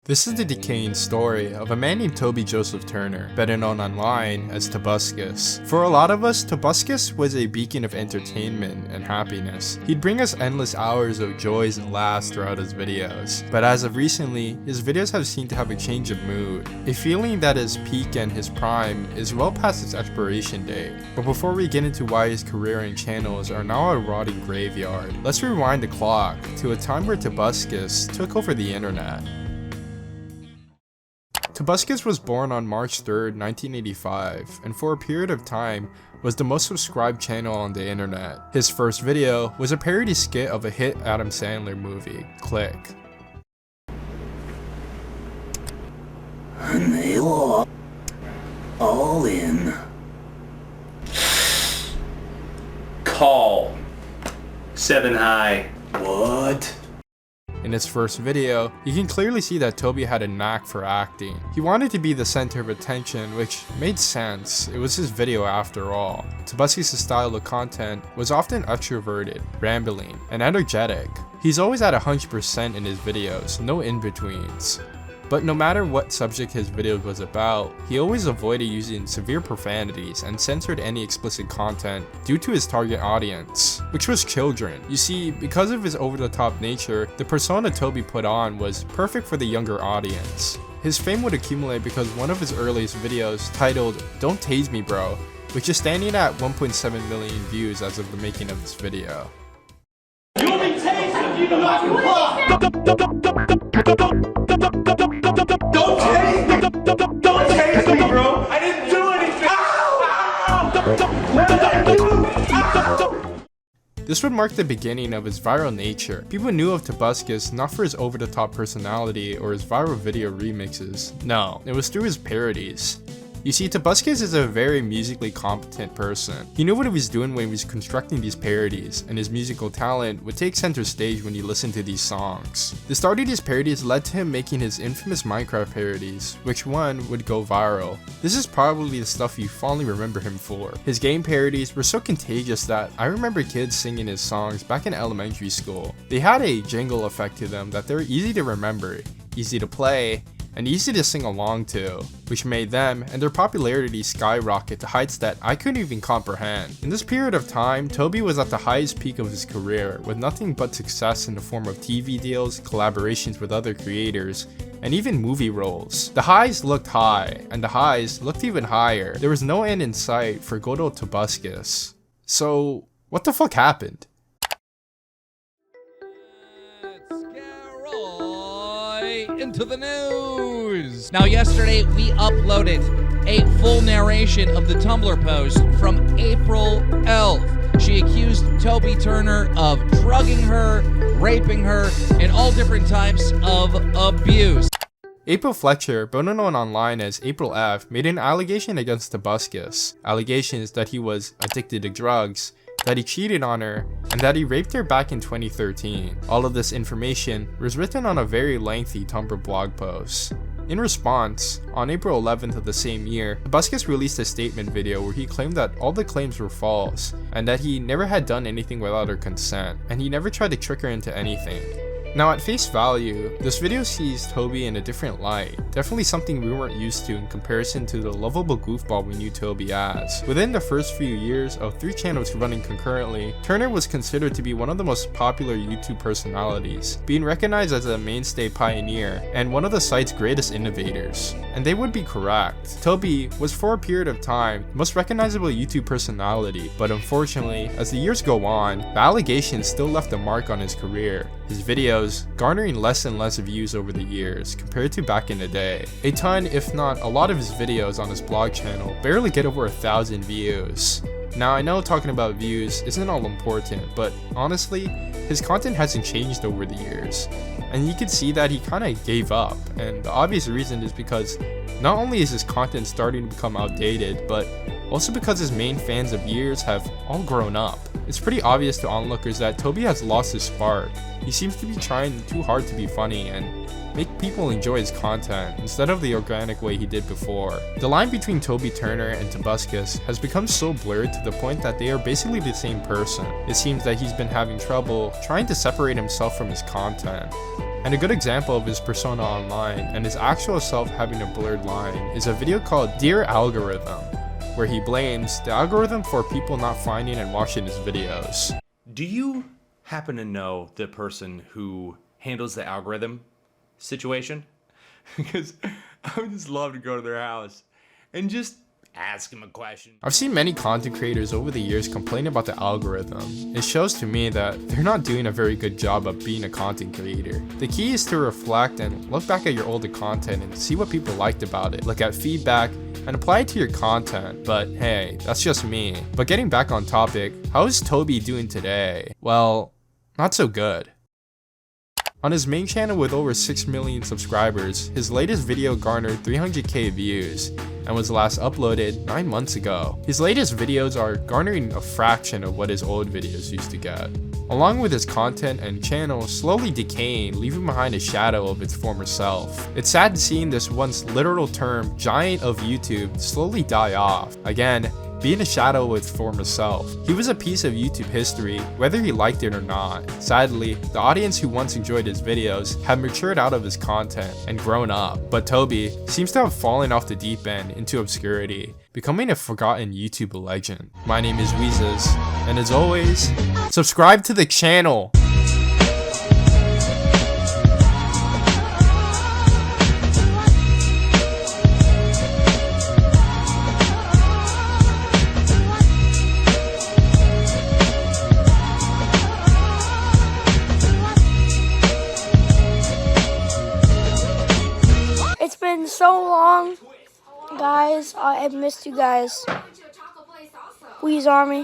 This is the decaying story of a man named Toby Joseph Turner, better known online as Tobuscus. For a lot of us, Tobuscus was a beacon of entertainment and happiness. He'd bring us endless hours of joys and laughs throughout his videos. But as of recently, his videos have seemed to have a change of mood, a feeling that his peak and his prime is well past its expiration date. But before we get into why his career and channels are now a rotting graveyard, let's rewind the clock to a time where Tobuscus took over the internet. Tobuscus was born on March 3rd, 1985, and for a period of time was the most subscribed channel on the internet. His first video was a parody skit of a hit Adam Sandler movie, Click. All in. Call. 7 high. What? In his first video, you can clearly see that Toby had a knack for acting. He wanted to be the center of attention, which made sense. It was his video after all. Tobuscus' style of content was often extroverted, rambling, and energetic. He's always at 100% in his videos, no in-betweens. But no matter what subject his video was about, he always avoided using severe profanities and censored any explicit content due to his target audience, which was children. You see, because of his over-the-top nature, the persona Toby put on was perfect for the younger audience. His fame would accumulate because one of his earliest videos, titled "Don't Tase Me Bro," which is standing at 1.7 million views as of the making of this video. You'll be tased if you do not comply! Don't tase me! Don't tase me, bro! I didn't do anything! This would mark the beginning of his viral nature. People knew of Tobuscus not for his over-the-top personality or his viral video remixes. No, it was through his parodies. You see, Tobuscus is a very musically competent person. He knew what he was doing when he was constructing these parodies, and his musical talent would take center stage when you listen to these songs. The start of these parodies led to him making his infamous Minecraft parodies, which one would go viral. This is probably the stuff you fondly remember him for. His game parodies were so contagious that I remember kids singing his songs back in elementary school. They had a jingle effect to them that they were easy to remember, easy to play, and easy to sing along to, which made them and their popularity skyrocket to heights that I couldn't even comprehend. In this period of time, Toby was at the highest peak of his career, with nothing but success in the form of TV deals, collaborations with other creators, and even movie roles. The highs looked high, and the highs looked even higher. There was no end in sight for good old Tobuscus. So, what the fuck happened? Into the news. Now yesterday we uploaded a full narration of the Tumblr post from April 11th. She accused Toby Turner of drugging her, raping her, and all different types of abuse. April Fletcher, better known online as April F, made an allegation against Tobuscus. Allegations that he was addicted to drugs, that he cheated on her, and that he raped her back in 2013. All of this information was written on a very lengthy Tumblr blog post. In response, on April 11th of the same year, Tobuscus released a statement video where he claimed that all the claims were false, and that he never had done anything without her consent, and he never tried to trick her into anything. Now at face value, this video sees Toby in a different light, definitely something we weren't used to in comparison to the lovable goofball we knew Toby as. Within the first few years of 3 channels running concurrently, Turner was considered to be one of the most popular YouTube personalities, being recognized as a mainstay pioneer and one of the site's greatest innovators. And they would be correct. Toby was for a period of time the most recognizable YouTube personality, but unfortunately, as the years go on, the allegations still left a mark on his career, his videos garnering less and less views over the years compared to back in the day. A ton, if not a lot of his videos on his blog channel barely get over 1,000 views. Now I know talking about views isn't all important, but honestly, his content hasn't changed over the years. And you can see that he kinda gave up, and the obvious reason is because not only is his content starting to become outdated, but also because his main fans of years have all grown up. It's pretty obvious to onlookers that Toby has lost his spark. He seems to be trying too hard to be funny and make people enjoy his content instead of the organic way he did before. The line between Toby Turner and Tobuscus has become so blurred to the point that they are basically the same person. It seems that he's been having trouble trying to separate himself from his content. And a good example of his persona online and his actual self having a blurred line is a video called Dear Algorithm, where he blames the algorithm for people not finding and watching his videos. Do you happen to know the person who handles the algorithm situation? Because I would just love to go to their house and just ask him a question. I've seen many content creators over the years complain about the algorithm. It shows to me that they're not doing a very good job of being a content creator. The key is to reflect and look back at your older content and see what people liked about it. Look at feedback and apply it to your content. But hey, that's just me. But getting back on topic, how is Toby doing today? Well, not so good. On his main channel with over 6 million subscribers, his latest video garnered 300k views and was last uploaded 9 months ago. His latest videos are garnering a fraction of what his old videos used to get, along with his content and channel slowly decaying, leaving behind a shadow of its former self. It's sad seeing this once literal term giant of YouTube slowly die off. Again, being a shadow of its former self. He was a piece of YouTube history, whether he liked it or not. Sadly, the audience who once enjoyed his videos have matured out of his content and grown up, but Toby seems to have fallen off the deep end into obscurity, becoming a forgotten YouTube legend. My name is Weezis, and as always, subscribe to the channel! It's been so long, guys. I've missed you guys. Weez Army.